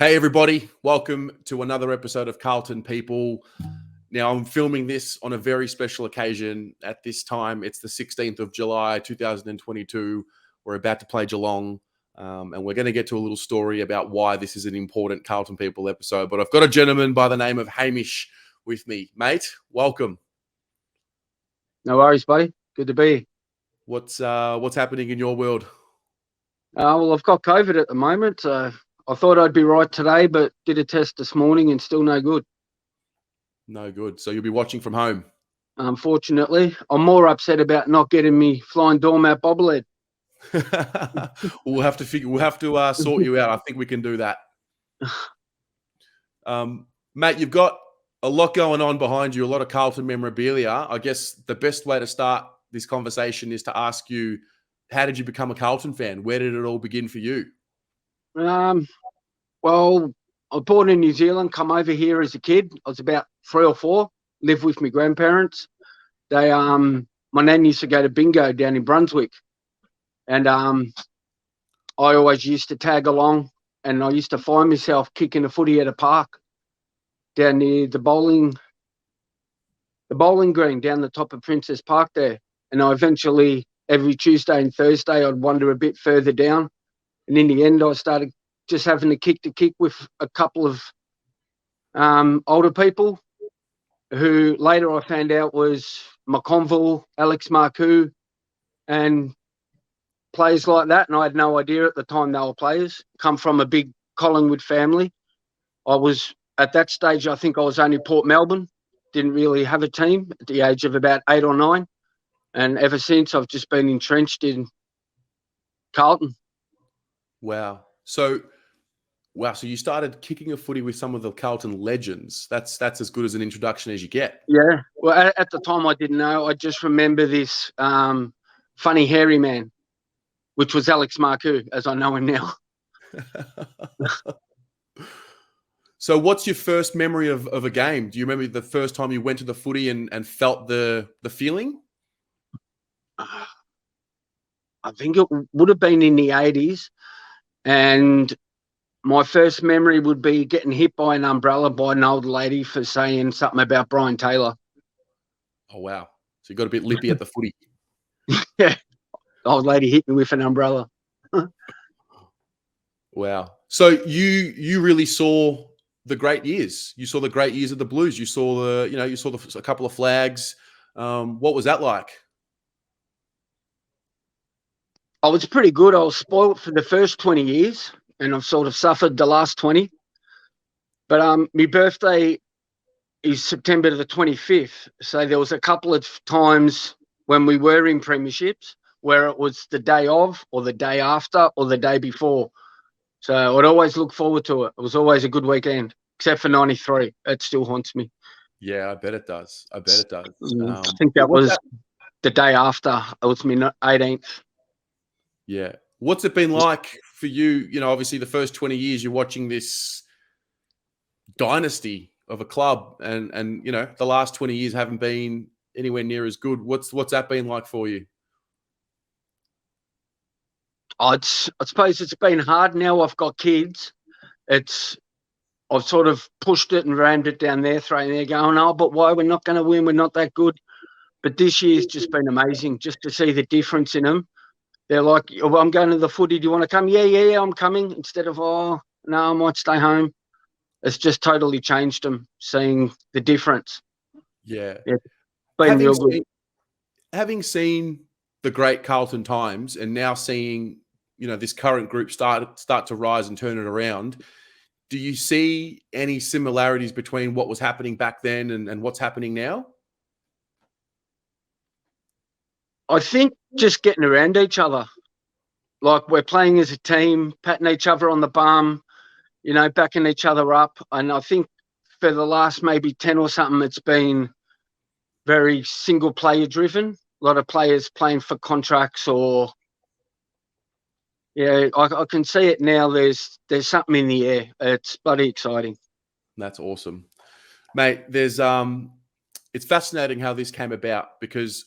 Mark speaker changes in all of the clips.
Speaker 1: Hey, everybody. Welcome to another episode of Carlton People. Now, I'm filming this on a very special occasion. At this time, it's the 16th of July, 2022. We're about to play Geelong, and we're going to get to a little story about why this is an important Carlton People episode. But I've got a gentleman by the name of Hamish with me. Mate, welcome.
Speaker 2: No worries, buddy. Good to be here.
Speaker 1: What's happening in your world?
Speaker 2: Well, I've got COVID at the moment. I thought I'd be right today, but did a test this morning and still no good.
Speaker 1: No good. So you'll be watching from home.
Speaker 2: Unfortunately, I'm more upset about not getting me flying doormat bobblehead.
Speaker 1: We'll have to sort you out. I think we can do that. Matt, you've got a lot going on behind you, a lot of Carlton memorabilia. I guess the best way to start this conversation is to ask you, how did you become a Carlton fan? Where did it all begin for you?
Speaker 2: Well, I was born in New Zealand, come over here as a kid. I was about 3 or 4, lived with my grandparents. My nan used to go to bingo down in Brunswick. And I always used to tag along, and I used to find myself kicking a footy at a park down near the bowling green down the top of Princess Park there. And I eventually, every Tuesday and Thursday, I'd wander a bit further down. And in the end, I started just having to kick with a couple of older people who later I found out was McConville, Alex Marcoux, and players like that. And I had no idea at the time they were players. Come from a big Collingwood family. I was, at that stage, I think I was only Port Melbourne. Didn't really have a team at the age of about 8 or 9. And ever since, I've just been entrenched in Carlton.
Speaker 1: Wow. So you started kicking a footy with some of the Carlton legends. That's as good as an introduction as you get.
Speaker 2: Yeah. Well, at the time, I didn't know. I just remember this funny hairy man, which was Alex Marcoux, as I know him now.
Speaker 1: So what's your first memory of a game? Do you remember the first time you went to the footy and felt the feeling?
Speaker 2: I think it would have been in the 80s. And my first memory would be getting hit by an umbrella by an old lady for saying something about Brian Taylor.
Speaker 1: Oh, wow. So you got a bit lippy at the footy.
Speaker 2: Yeah. The old lady hit me with an umbrella.
Speaker 1: Wow. So you really saw the great years. You saw the great years of the Blues. You saw a couple of flags. What was that like?
Speaker 2: I was pretty good. I was spoiled for the first 20 years, and I've sort of suffered the last 20. But my birthday is September the 25th. So there was a couple of times when we were in premierships where it was the day of or the day after or the day before. So I'd always look forward to it. It was always a good weekend, except for 93. It still haunts me.
Speaker 1: Yeah, I bet it does. I
Speaker 2: think that was the day after. It was my 18th.
Speaker 1: Yeah. What's it been like for you? You know, obviously the first 20 years you're watching this dynasty of a club and you know, the last 20 years haven't been anywhere near as good. What's that been like for you?
Speaker 2: I suppose it's been hard now. I've got kids. I've sort of pushed it and rammed it down their throat, and they're going, oh, but why? We're not going to win. We're not that good. But this year's just been amazing just to see the difference in them. They're like, oh, I'm going to the footy. Do you want to come? Yeah, I'm coming. Instead of, oh, no, I might stay home. It's just totally changed them, seeing the difference.
Speaker 1: Yeah.
Speaker 2: It's been real good.
Speaker 1: Having seen the great Carlton times and now seeing, you know, this current group start to rise and turn it around, do you see any similarities between what was happening back then and what's happening now?
Speaker 2: I think just getting around each other. Like we're playing as a team, patting each other on the bum, you know, backing each other up. And I think for the last maybe 10 or something, it's been very single player driven. A lot of players playing for contracts or, yeah, I can see it now. There's something in the air. It's bloody exciting.
Speaker 1: That's awesome. Mate, it's fascinating how this came about because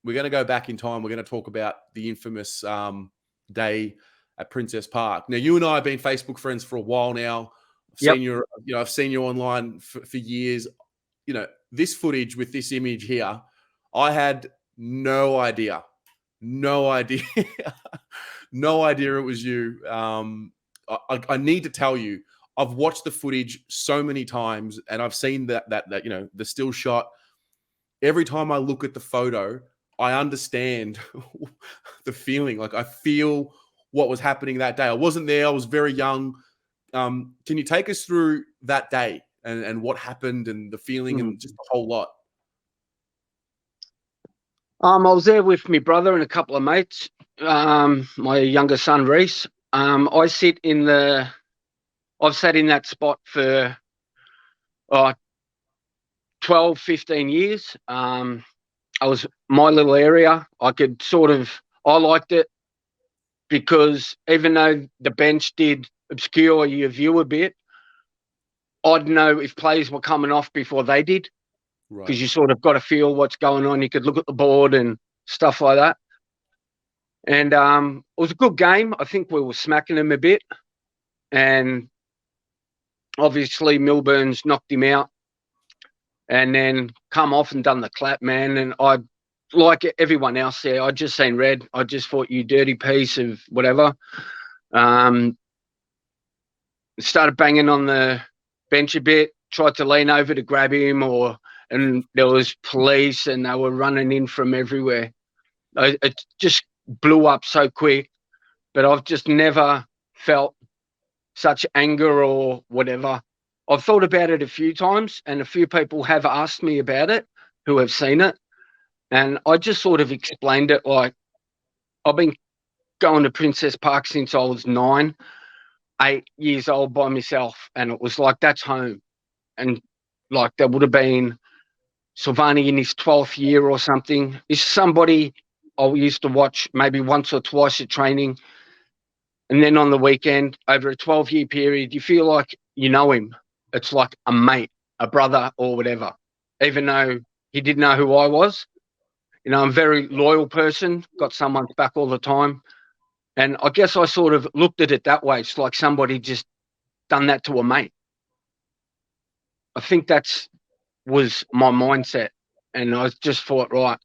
Speaker 1: we're going to go back in time. We're going to talk about the infamous day at Princess Park. Now, you and I have been Facebook friends for a while now. I've seen you online for years. This footage with this image here, I had no idea, no idea it was you. I need to tell you, I've watched the footage so many times, and I've seen that the still shot. Every time I look at the photo, I understand the feeling. Like, I feel what was happening that day. I wasn't there. I was very young. Can you take us through that day and what happened and the feeling and just a whole lot?
Speaker 2: I was there with my brother and a couple of mates. My younger son, Reese. I've sat in that spot for 12, 15 years. I was my little area. I liked it because even though the bench did obscure your view a bit, I'd know if players were coming off before they did, because you sort of got to feel what's going on. You could look at the board and stuff like that. And it was a good game. I think we were smacking them a bit. And obviously Milburn's knocked him out and then come off and done the clap, man. And I, like everyone else there, I just seen red. I just thought, you dirty piece of whatever. Started banging on the bench a bit, tried to lean over to grab him, and there was police and they were running in from everywhere. It just blew up so quick, but I've just never felt such anger or whatever. I've thought about it a few times, and a few people have asked me about it who have seen it. And I just sort of explained it like, I've been going to Princess Park since I was 9, 8 years old by myself. And it was like, that's home. And like, there would have been Silvani in his 12th year or something. Is somebody I used to watch maybe once or twice at training. And then on the weekend, over a 12-year period, you feel like you know him. It's like a mate, a brother or whatever, even though he didn't know who I was. I'm a very loyal person, got someone's back all the time. And I guess I sort of looked at it that way. It's like somebody just done that to a mate. I think was my mindset. And I just thought, right,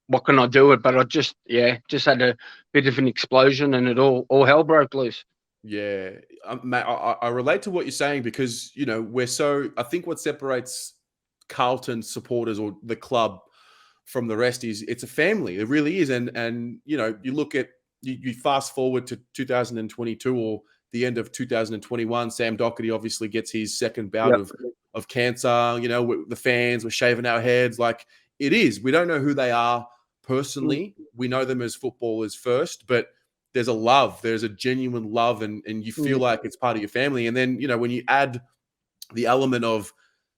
Speaker 2: what can I do? But I just had a bit of an explosion, and it all hell broke loose.
Speaker 1: Yeah, Matt, I relate to what you're saying because, I think what separates Carlton supporters or the club from the rest is it's a family. It really is. And you look at, you fast forward to 2022 or the end of 2021, Sam Doherty obviously gets his second bout of cancer. The fans were shaving our heads. Like, it is. We don't know who they are personally. We know them as footballers first, but there's a genuine love, and you feel like it's part of your family. And then, when you add the element of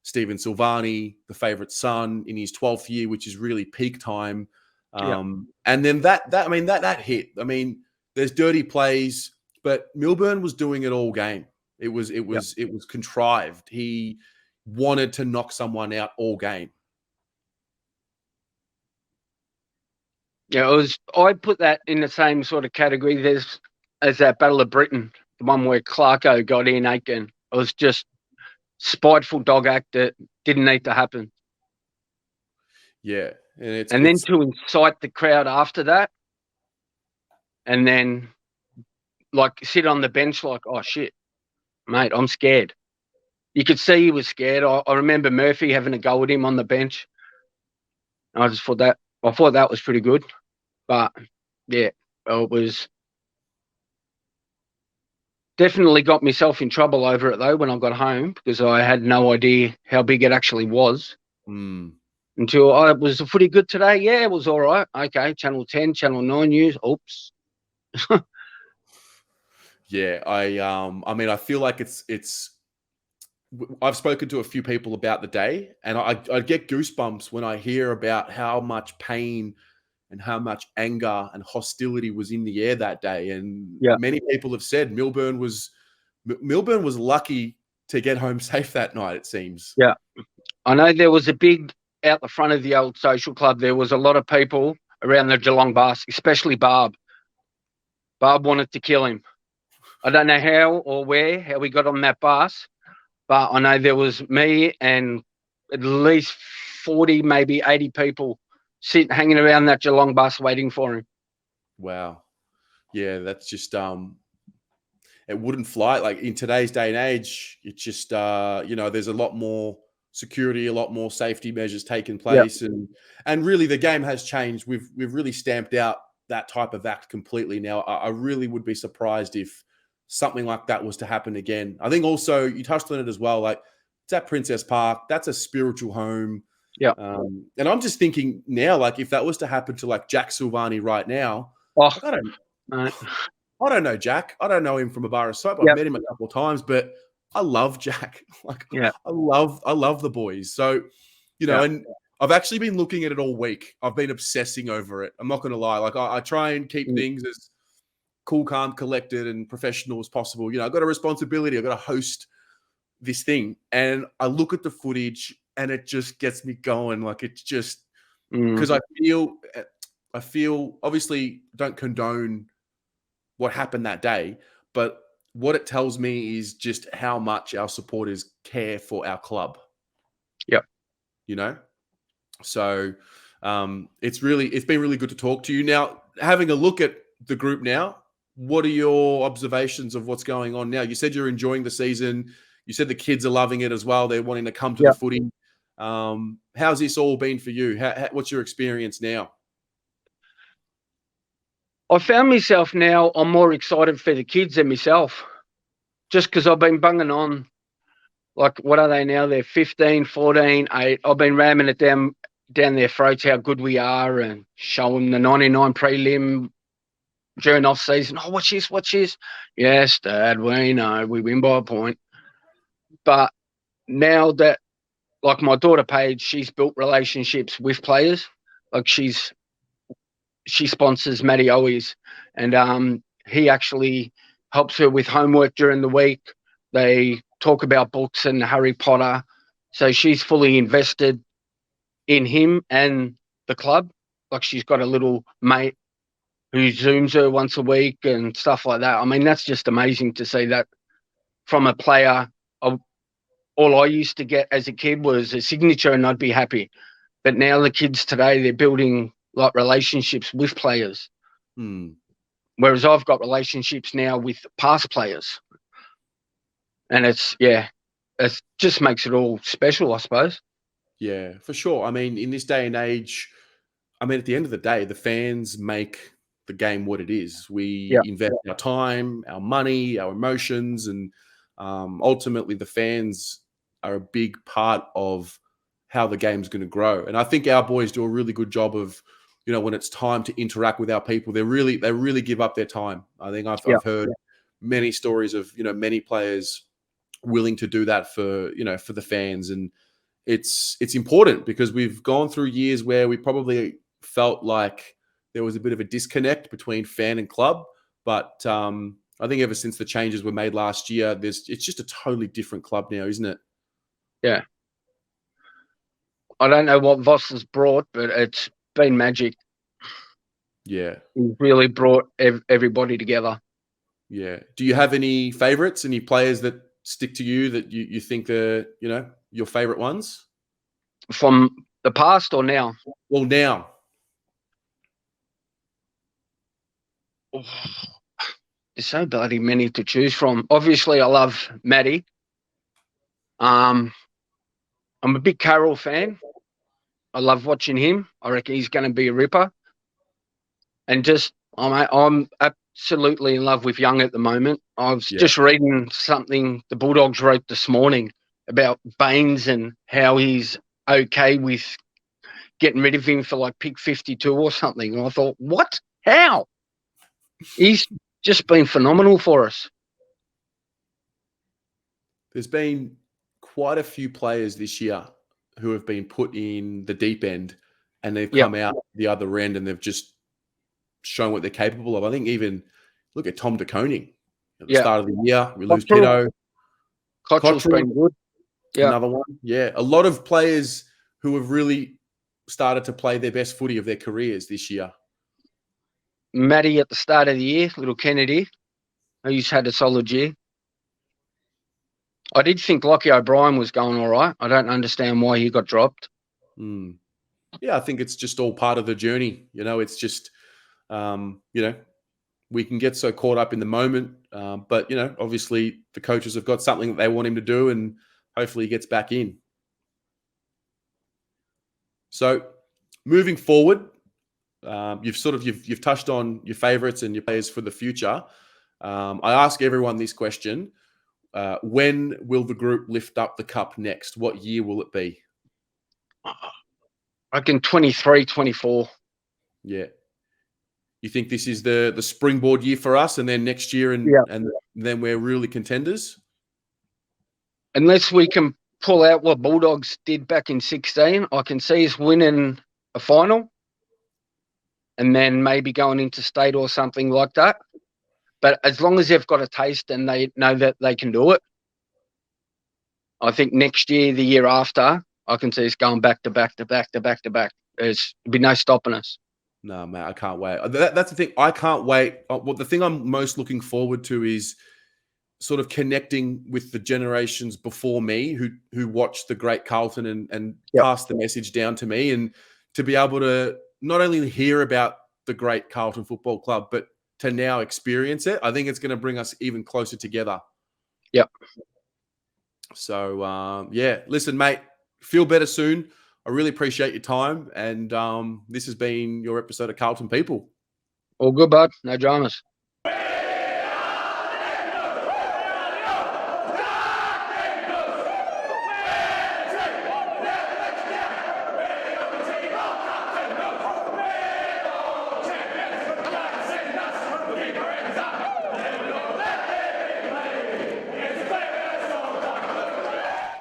Speaker 1: Stephen Silvani, the favourite son in his 12th year, which is really peak time. And then that hit. I mean, there's dirty plays, but Milburn was doing it all game. It was contrived. He wanted to knock someone out all game.
Speaker 2: Yeah, I put that in the same sort of category as that Battle of Britain, the one where Clarko got in Aiken. It was just spiteful dog act that didn't need to happen.
Speaker 1: Yeah.
Speaker 2: And then to incite the crowd after that, and then like sit on the bench like, oh shit, mate, I'm scared. You could see he was scared. I remember Murphy having a go at him on the bench. I thought that was pretty good. But yeah, it was definitely got myself in trouble over it though when I got home, because I had no idea how big it actually was. Until was the footy good today? Yeah, it was all right. Okay, Channel 10, Channel 9 news. Oops.
Speaker 1: Yeah, I feel like it's. I've spoken to a few people about the day, and I get goosebumps when I hear about how much pain and how much anger and hostility was in the air that day. And many people have said Milburn was lucky to get home safe that night, it seems.
Speaker 2: Yeah. I know there was a big, out the front of the old social club, there was a lot of people around the Geelong bus, especially Barb. Barb wanted to kill him. I don't know how or how we got on that bus, but I know there was me and at least 40, maybe 80 people hanging around that Geelong bus waiting for him.
Speaker 1: Wow. Yeah, that's just it wouldn't fly. Like in today's day and age, it's just there's a lot more security, a lot more safety measures taking place, and really the game has changed. We've really stamped out that type of act completely now. I really would be surprised if something like that was to happen again. I think also you touched on it as well. Like it's at Princess Park. That's a spiritual home.
Speaker 2: Yeah.
Speaker 1: And I'm just thinking now, like if that was to happen to like Jack Silvani right now,
Speaker 2: Oh,
Speaker 1: I don't know Jack. I don't know him from a bar of soap. I've met him a couple of times, but I love Jack. I love the boys. So, and I've actually been looking at it all week. I've been obsessing over it. I'm not going to lie. Like I try and keep things as cool, calm, collected, and professional as possible. I've got a responsibility. I've got to host this thing, and I look at the footage, and it just gets me going. Like it's just because I feel obviously don't condone what happened that day, but what it tells me is just how much our supporters care for our club.
Speaker 2: Yep.
Speaker 1: So it's been really good to talk to you. Now, having a look at the group now, what are your observations of what's going on now? You said you're enjoying the season. You said the kids are loving it as well. They're wanting to come to the footy. How's this all been for you? What's your experience now?
Speaker 2: I found myself now, I'm more excited for the kids than myself, just because I've been bunging on, like, what are they now? They're 15, 14, 8. I've been ramming it down their throats how good we are and show them the 99 prelim during off season. Oh, watch this. Yes, Dad, we know we win by a point. But now that, like my daughter Paige, she's built relationships with players. Like she sponsors Matty Owies, and he actually helps her with homework during the week. They talk about books and Harry Potter. So she's fully invested in him and the club. Like she's got a little mate who Zooms her once a week and stuff like that. I mean, that's just amazing to see that from a player. All I used to get as a kid was a signature and I'd be happy. But now the kids today, they're building like relationships with players. Whereas I've got relationships now with past players. And it just makes it all special, I suppose.
Speaker 1: Yeah, for sure. I mean, in this day and age, at the end of the day, the fans make the game what it is. We invest our time, our money, our emotions, and ultimately the fans are a big part of how the game's going to grow. And I think our boys do a really good job of, when it's time to interact with our people, they really give up their time. I think I've heard many stories of, many players willing to do that for the fans. And it's important because we've gone through years where we probably felt like there was a bit of a disconnect between fan and club. But I think ever since the changes were made last year, it's just a totally different club now, isn't it?
Speaker 2: Yeah. I don't know what Voss has brought, but it's been magic.
Speaker 1: Yeah.
Speaker 2: He's really brought everybody together.
Speaker 1: Yeah. Do you have any favorites, any players that stick to you that you think are, your favorite ones?
Speaker 2: From the past or now?
Speaker 1: Well, now.
Speaker 2: Oh, there's so bloody many to choose from. Obviously, I love Matty. I'm a big Carroll fan. I love watching him. I reckon he's going to be a ripper. And just, I'm absolutely in love with Young at the moment. I was just reading something the Bulldogs wrote this morning about Baines and how he's okay with getting rid of him for like pick 52 or something. And I thought, what? How? He's just been phenomenal for us.
Speaker 1: There's been quite a few players this year who have been put in the deep end and they've come out the other end and they've just shown what they're capable of. I think even look at Tom De Koning at the start of the year. We lose Pito.
Speaker 2: Cottrell's been good. Yeah.
Speaker 1: Another one. Yeah. A lot of players who have really started to play their best footy of their careers this year.
Speaker 2: Matty at the start of the year, little Kennedy, who's had a solid year. I did think Lockie O'Brien was going all right. I don't understand why he got dropped.
Speaker 1: Yeah, I think it's just all part of the journey. It's just, we can get so caught up in the moment. But, obviously the coaches have got something that they want him to do, and hopefully he gets back in. So moving forward, you've touched on your favourites and your players for the future. I ask everyone this question. When will the group lift up the cup next? What year will it be?
Speaker 2: I reckon 23, 24.
Speaker 1: Yeah. You think this is the springboard year for us, and then next year and then we're really contenders?
Speaker 2: Unless we can pull out what Bulldogs did back in 16, I can see us winning a final and then maybe going into state or something like that. But as long as they've got a taste and they know that they can do it, I think next year, the year after, I can see us going back to back to back to back to back. There'll be no stopping us.
Speaker 1: No, man, I can't wait. That's the thing. I can't wait. Well, the thing I'm most looking forward to is sort of connecting with the generations before me who watched the great Carlton and passed the message down to me, and to be able to not only hear about the great Carlton Football Club, but to now experience it. I think it's going to bring us even closer together.
Speaker 2: Yep.
Speaker 1: So, listen, mate, feel better soon. I really appreciate your time. And this has been your episode of Carlton People.
Speaker 2: All good, bud. No dramas.